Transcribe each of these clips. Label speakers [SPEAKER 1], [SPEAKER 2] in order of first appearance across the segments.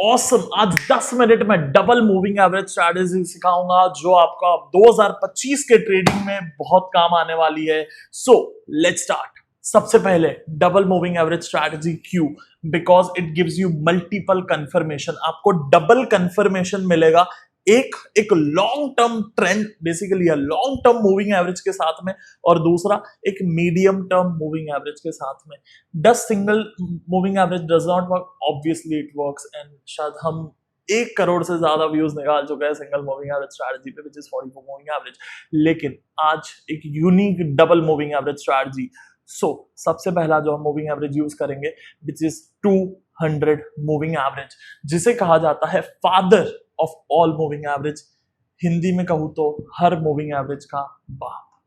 [SPEAKER 1] Awesome आज 10 minute में double moving average strategy सिखाऊंगा जो आपका 2025 के ट्रेडिंग में बहुत काम आने वाली है। So let's start. सबसे पहले डबल मूविंग एवरेज स्ट्रैटेजी क्यों? Because it gives you multiple confirmation. आपको डबल कंफर्मेशन मिलेगा, एक long term trend, basically long term moving average के साथ में, और दूसरा एक मीडियम टर्म मूविंग एवरेज के साथ में। Does single moving average does not work? Obviously it works, and शायद हम 1 करोड़ से ज्यादा व्यूज निकाल चुके हैं सिंगल मूविंग एवरेज स्ट्रैटेजी पे, विच इज 44 मूविंग एवरेज। लेकिन आज एक unique double moving average strategy. So सबसे पहला जो हम मूविंग एवरेज यूज करेंगे विच इज 200 मूविंग एवरेज, जिसे कहा जाता है father of all moving average. Hindi में कहूं तो हर मूविंग एवरेज का बाप।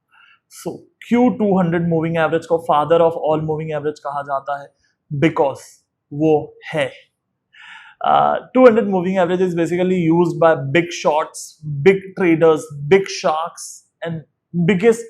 [SPEAKER 1] सो क्यों 200 मूविंग एवरेज को father of all moving average कहा जाता है? बिकॉज वो है 200 moving average is basically used by big shots, big traders, big sharks and biggest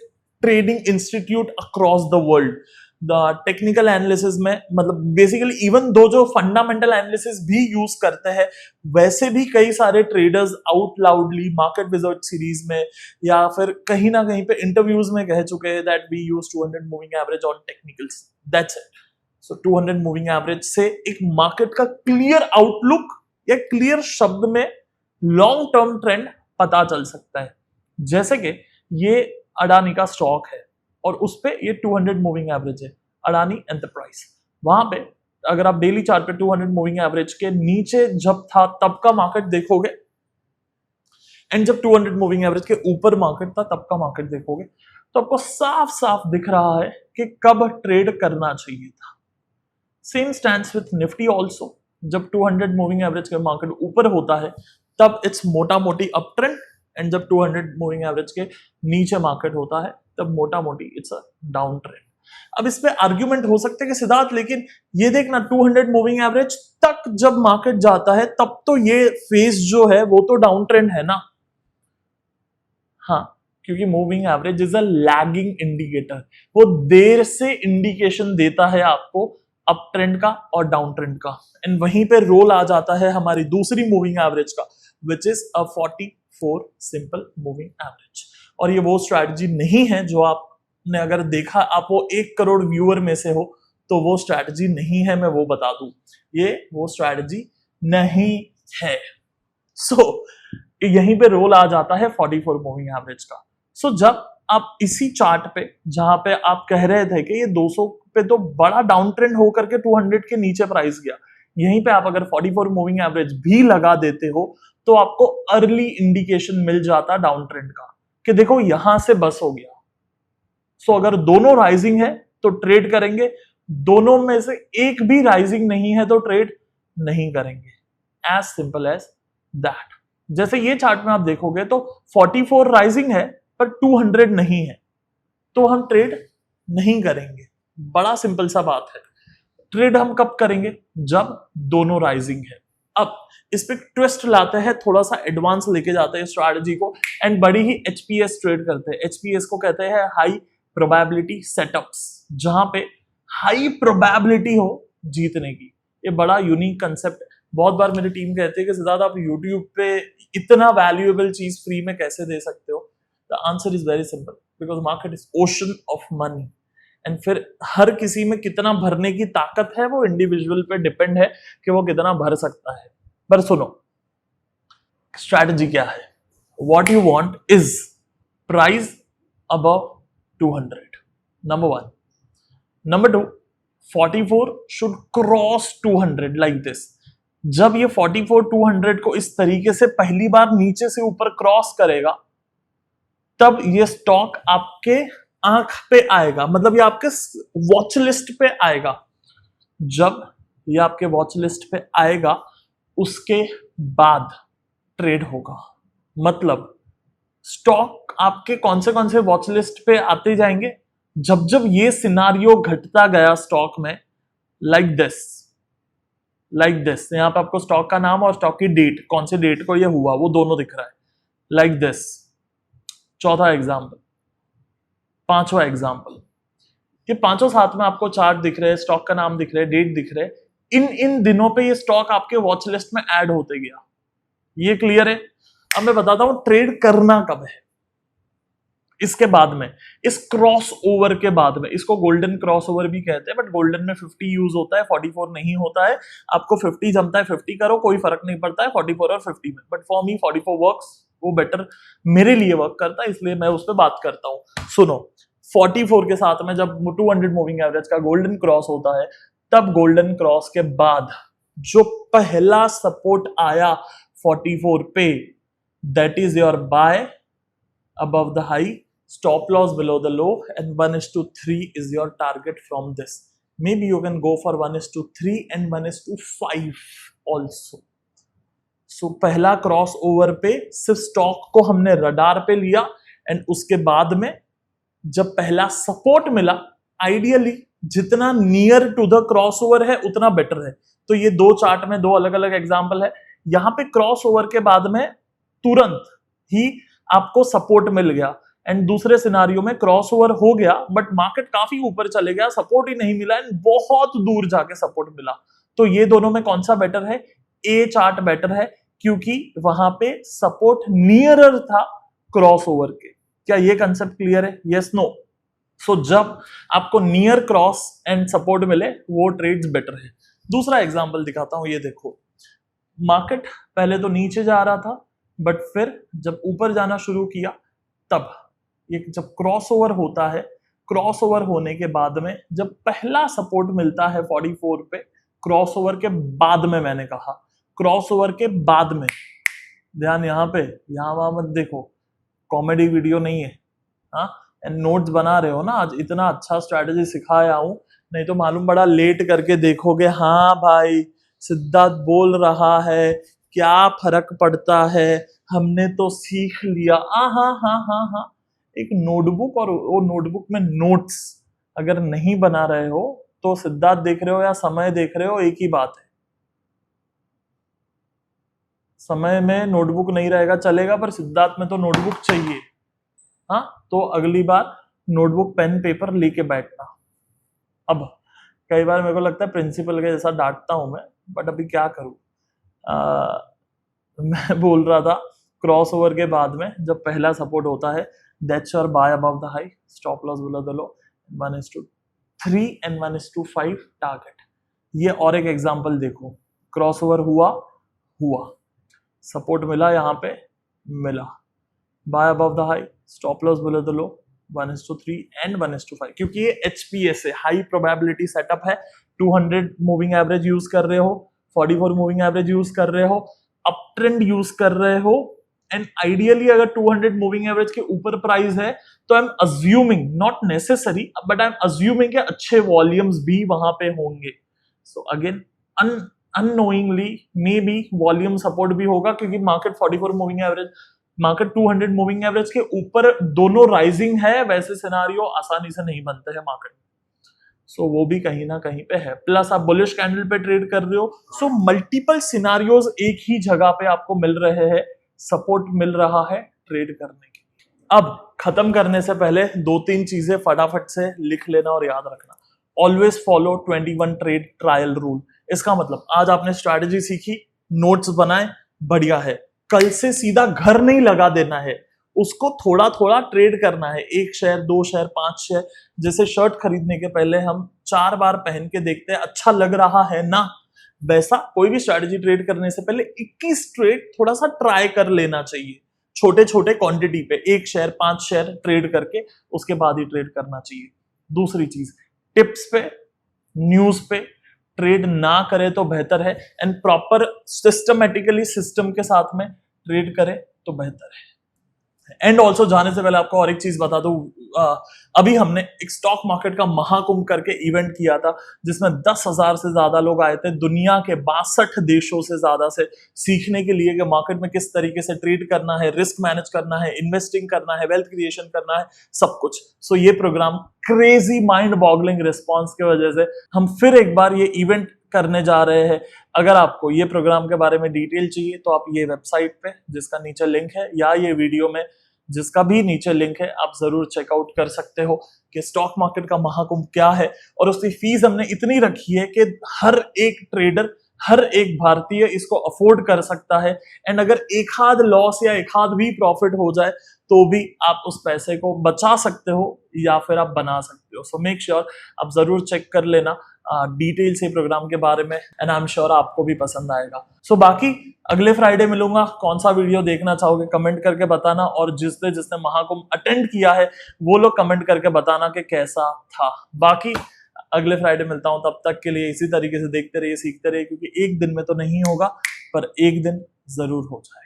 [SPEAKER 1] trading institute across the world. The technical analysis में मतलब basically even दो जो fundamental analysis भी use करते हैं, वैसे भी कई सारे traders out loudly market wizard series में या फिर कहीं ना कहीं पे interviews में कह चुके हैं that we use 200 moving average on technicals. That's it. So 200 moving average से एक मार्केट का क्लियर आउटलुक या क्लियर शब्द में लॉन्ग टर्म ट्रेंड पता चल सकता है। जैसे कि ये अडानी का स्टॉक है और उस पे ये 200 मूविंग एवरेज है, अडानी एंटरप्राइज। वहां पे अगर आप डेली चार्ट पे 200 मूविंग एवरेज के नीचे जब था तब का मार्केट देखोगे, एंड जब 200 मूविंग एवरेज के ऊपर मार्केट था तब का मार्केट देखोगे, तो आपको साफ साफ दिख रहा है कि कब ट्रेड करना चाहिए था। Same stands with Nifty also. जब 200 मूविंग एवरेज का मार्केट ऊपर होता है तब इट्स मोटा मोटी अप ट्रेंड, एंड जब 200 मूविंग एवरेज के नीचे मार्केट होता है तब मोटा मोटी इट्स अ डाउन ट्रेंड। अब इस पे आर्ग्यूमेंट हो सकते हैं कि सिद्धार्थ लेकिन ये देखना 200 मूविंग एवरेज तक जब मार्केट जाता है तब तो ये फेज जो है वो तो डाउन ट्रेंड है ना। हाँ, क्योंकि moving average is a lagging indicator, वो देर से इंडिकेशन देता है आपको अप ट्रेंड का और डाउन ट्रेंड का, एंड वहीं पे रोल आ जाता है हमारी दूसरी मूविंग एवरेज का which is a 44 simple moving average. और ये वो स्ट्रैटेजी नहीं है जो आपने अगर देखा, आप वो 1 करोड़ व्यूअर में से हो तो वो स्ट्रैटेजी नहीं है, मैं वो बता दूं, ये वो स्ट्रैटेजी नहीं है। सो यहीं पे रोल आ जाता है 44 मूविंग एवरेज का। सो जब आप इसी चार्ट पे जहां पे आप कह रहे थे कि ये 200 पे तो बड़ा डाउन ट्रेंड होकर के 200 के नीचे प्राइस गया, यहीं पे आप अगर 44 मूविंग एवरेज भी लगा देते हो तो आपको अर्ली इंडिकेशन मिल जाता डाउन ट्रेंड का कि देखो यहां से बस हो गया। सो अगर दोनों राइजिंग है तो ट्रेड करेंगे, दोनों में से एक भी राइजिंग नहीं है तो ट्रेड नहीं करेंगे। As simple as that. जैसे ये चार्ट में आप देखोगे तो 44 राइजिंग है पर 200 नहीं है, तो हम ट्रेड नहीं करेंगे। बड़ा सिंपल सा बात है। ट्रेड हम कब करेंगे? जब दोनों राइजिंग है। अब इस पे ट्विस्ट लाते हैं, थोड़ा सा एडवांस लेके जाते हैं स्ट्रैटेजी को, एंड बड़ी ही एचपीएस ट्रेड करते हैं। एचपीएस को कहते हैं हाई प्रोबेबिलिटी सेटअप्स, जहां पे हाई प्रोबेबिलिटी हो जीतने की। ये बड़ा यूनिक कंसेप्ट है। बहुत बार मेरी टीम कहती है कि सिद्धार्थ आप यूट्यूब पे इतना वैल्यूएबल चीज फ्री में कैसे दे सकते हो? The answer is very simple, because market is ocean of money, and फिर हर किसी में कितना भरने की ताकत है वो इंडिविजुअल पे डिपेंड है कि वो कितना भर सकता है। पर सुनो, स्ट्रैटेजी क्या है? What you want is price above 200, number 1। Number 2, 44 should cross 200 like this. जब ये 44 200 को इस तरीके से पहली बार नीचे से ऊपर क्रॉस करेगा तब ये स्टॉक आपके आंख पे आएगा, मतलब ये आपके वॉच लिस्ट पे आएगा। जब ये आपके वॉच लिस्ट पे आएगा उसके बाद ट्रेड होगा। मतलब स्टॉक आपके कौन से वॉच लिस्ट पे आते जाएंगे जब जब ये सिनारियो घटता गया स्टॉक में, लाइक दिस। यहां पे आपको स्टॉक का नाम और स्टॉक की डेट, कौन से डेट को ये हुआ वो दोनों दिख रहा है, लाइक दिस। चौथा एग्जाम्पल, पांचवा एग्जाम्पल। ये पांचों साथ में आपको चार्ट दिख रहे हैं, स्टॉक का नाम दिख रहा है, डेट दिख रहे हैं। इन इन दिनों पे ये स्टॉक आपके वॉच लिस्ट में ऐड होते गया। ये क्लियर है? अब मैं बताता हूं ट्रेड करना कब है। इसके बाद में, इस क्रॉस ओवर के बाद में, इसको गोल्डन क्रॉस ओवर भी कहते हैं, बट गोल्डन में 50 यूज होता है, 44 नहीं होता है। आपको 50 जमता है 50 करो, कोई फर्क नहीं पड़ता है 44 और 50 में, बट फॉर मी 44 वर्क्स, वो बेटर मेरे लिए वर्क करता है, इसलिए मैं उस पर बात करता हूं। सुनो, 44 के साथ में जब 200 मूविंग एवरेज का गोल्डन क्रॉस होता है, तब गोल्डन क्रॉस के बाद जो पहला सपोर्ट आया 44 पे, that is your buy above the high, stop loss below the low, and 1:3 is your target from this. Maybe you can go for 1:3 and 1:5 also. So पहला क्रॉस ओवर पे सिर्फ stock को हमने रडार पे लिया, and उसके बाद में जब पहला सपोर्ट मिला, आइडियली जितना near to the cross over है उतना बेटर है। तो ये दो चार्ट में दो अलग अलग एग्जांपल है। यहां पे क्रॉस ओवर के बाद में तुरंत ही आपको सपोर्ट मिल गया, एंड दूसरे सिनारियो में क्रॉस ओवर हो गया बट मार्केट काफी ऊपर चले गया, सपोर्ट ही नहीं मिला, एंड बहुत दूर जाके सपोर्ट मिला। तो ये दोनों में कौन सा बेटर है? ए चार्ट बेटर है, क्योंकि वहां पे सपोर्ट नियरर था क्रॉस ओवर के। क्या ये कंसेप्ट क्लियर है? Yes no? सो जब आपको नियर क्रॉस एंड सपोर्ट मिले, वो ट्रेड्स बेटर है। दूसरा एग्जांपल दिखाता हूं, ये देखो, मार्केट पहले तो नीचे जा रहा था, बट फिर जब ऊपर जाना शुरू किया, तब ये जब क्रॉस ओवर होता है, क्रॉस ओवर होने के बाद में जब पहला सपोर्ट मिलता है 44 पे, क्रॉस ओवर के बाद में, मैंने कहा क्रॉस ओवर के बाद में, ध्यान यहाँ पे, यहाँ वहां मत देखो, कॉमेडी वीडियो नहीं है, हाँ, एंड नोट्स बना रहे हो ना, आज इतना अच्छा स्ट्रैटेजी सिखाया हूं, नहीं तो मालूम बड़ा लेट करके देखोगे, हाँ भाई सिद्धार्थ बोल रहा है, क्या फर्क पड़ता है, हमने तो सीख लिया। हाँ हाँ हाँ हाँ, एक नोटबुक, और वो नोटबुक में नोट्स अगर नहीं बना रहे हो तो सिद्धार्थ देख रहे हो या समय देख रहे हो, एक ही बात है। समय में नोटबुक नहीं रहेगा चलेगा, पर सिद्धार्थ में तो नोटबुक चाहिए। हाँ, तो अगली बार नोटबुक पेन पेपर लेके बैठना। अब कई बार मेरे को लगता है प्रिंसिपल के जैसा डांटता हूं मैं, बट अभी क्या करूं। मैं बोल रहा था क्रॉस ओवर के बाद में जब पहला सपोर्ट होता है, that's your buy above the high, stop loss below the low, 1:3 and 1:5 target. ये और एक एग्जांपल देखो, क्रॉस ओवर हुआ, सपोर्ट मिला, यहाँ पे मिला, buy above the high, stop loss below the low, 1:3 and 1:5, क्योंकि ये HPS है, हाई प्रोबेबिलिटी सेटअप है। 200 मूविंग एवरेज यूज कर रहे हो, 44 मूविंग एवरेज यूज कर रहे हो, अप ट्रेंड यूज कर रहे हो, एंड आइडियली अगर 200 मूविंग एवरेज के ऊपर प्राइस है तो I am assuming, not necessary, but I am assuming कि अच्छे वॉल्यूम्स भी वहां पे होंगे। So again unknowingly may be volume support भी होगा, क्योंकि market 44 moving average, market 200 moving average के ऊपर दोनों राइजिंग है, वैसे सिनारियो आसानी से नहीं बनते हैं मार्केट में। सो वो भी कहीं ना कहीं पे है, प्लस आप बुलिश कैंडल पे ट्रेड कर रहे हो, सो मल्टीपल सिनारियोज एक ही जगह पे आपको मिल रहे हैं, सपोर्ट मिल रहा है ट्रेड करने की। अब खत्म करने से पहले दो तीन चीजें फटाफट से लिख लेना और याद रखना। Always follow 21 trade trial rule. इसका मतलब आज आपने स्ट्रैटेजी सीखी, नोट्स बनाए, बढ़िया है, कल से सीधा घर नहीं लगा देना है, उसको थोड़ा थोड़ा ट्रेड करना है, 1 शेयर 2 शेयर 5 शेयर। जैसे शर्ट खरीदने के पहले हम 4 बार पहन के देखते हैं, अच्छा लग रहा है ना, वैसा कोई भी स्ट्रैटेजी ट्रेड करने से पहले 21 ट्रेड थोड़ा सा ट्राई कर लेना चाहिए, छोटे छोटे क्वांटिटी पे, 1 शेयर 5 शेयर ट्रेड करके उसके बाद ही ट्रेड करना चाहिए। दूसरी चीज, टिप्स पे, न्यूज पे ट्रेड ना करे तो बेहतर है, एंड प्रॉपर सिस्टमेटिकली सिस्टम के साथ में ट्रेड करे तो बेहतर है। एंड ऑल्सो जाने से पहले आपको और एक चीज बता दूं, अभी हमने एक स्टॉक मार्केट का महाकुंभ करके इवेंट किया था, जिसमें 10,000 से ज्यादा लोग आए थे, दुनिया के 62 देशों से ज्यादा से, सीखने के लिए कि मार्केट में किस तरीके से ट्रेड करना है, रिस्क मैनेज करना है, इन्वेस्टिंग करना है, वेल्थ क्रिएशन करना है, सब कुछ। सो ये program crazy mind boggling response की वजह से हम फिर एक बार ये इवेंट करने जा रहे हैं। अगर आपको ये प्रोग्राम के बारे में डिटेल चाहिए तो आप ये वेबसाइट पे, जिसका नीचे लिंक है, या ये वीडियो में जिसका भी नीचे लिंक है आप जरूर चेकआउट कर सकते हो कि स्टॉक मार्केट का महाकुंभ क्या है। और उसकी फीस हमने इतनी रखी है कि हर एक ट्रेडर, हर एक भारतीय इसको अफोर्ड कर सकता है। एंड अगर एक आध लॉस या एक आध भी प्रॉफिट हो जाए तो भी आप उस पैसे को बचा सकते हो या फिर आप बना सकते हो। सो मेक श्योर आप जरूर चेक कर लेना डिटेल से प्रोग्राम के बारे में, एंड आई एम श्योर आपको भी पसंद आएगा। सो बाकी अगले फ्राइडे मिलूंगा। कौन सा वीडियो देखना चाहोगे कमेंट करके बताना, और जिसने जिसने महाकुंभ अटेंड किया है वो लोग कमेंट करके बताना कि कैसा था। बाकी अगले फ्राइडे मिलता हूं, तब तक के लिए इसी तरीके से देखते रहिए, सीखते रहिए, क्योंकि एक दिन में तो नहीं होगा पर एक दिन जरूर हो जाएगा।